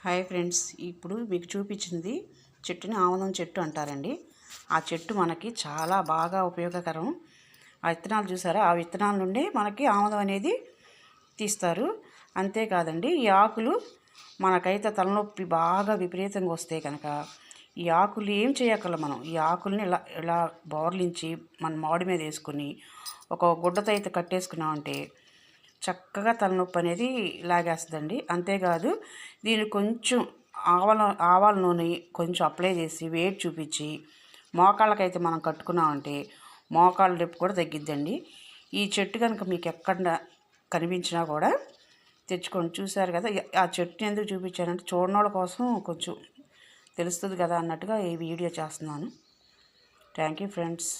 Hi friends, ఇప్పుడు మీకు చూపించింది చెట్టుని ఆముదం చెట్టు అంటారండి. ఆ చెట్టు మనకి చాలా బాగా ఉపయోగకరం. ఆ విత్తనాలు చూసారా, ఆ విత్తనాల నుండి మనకి ఆముదం అనేది తీస్తారు. అంతేకాదండి, ఈ ఆకులు మనకైతే తలనొప్పి బాగా విపరీతంగా వస్తే కనుక ఈ ఆకులు ఏం చేయక్కర్ల, మనం ఈ ఆకుల్ని ఇలా ఇలా బోర్లించి మన మాడి మీద వేసుకుని ఒక గుడ్డతో అయితే కట్టేసుకున్నామంటే చక్కగా తలనొప్పి అనేది లాగేస్తుందండి. అంతేకాదు, దీన్ని కొంచెం ఆవాల నూనె కొంచెం అప్లై చేసి వేడి చూపించి మోకాళ్ళకైతే మనం కట్టుకున్నామంటే మోకాళ్ళ నొప్పి కూడా తగ్గిద్దండి. ఈ చెట్టు కనుక మీకు ఎక్కడ కనిపించినా కూడా తెచ్చుకొని చూశారు కదా. ఆ చెట్టుని ఎందుకు చూపించానంటే చూడనోళ్ళ కోసం కొంచెం తెలుస్తుంది కదా అన్నట్టుగా ఈ వీడియో చేస్తున్నాను. Thank you friends.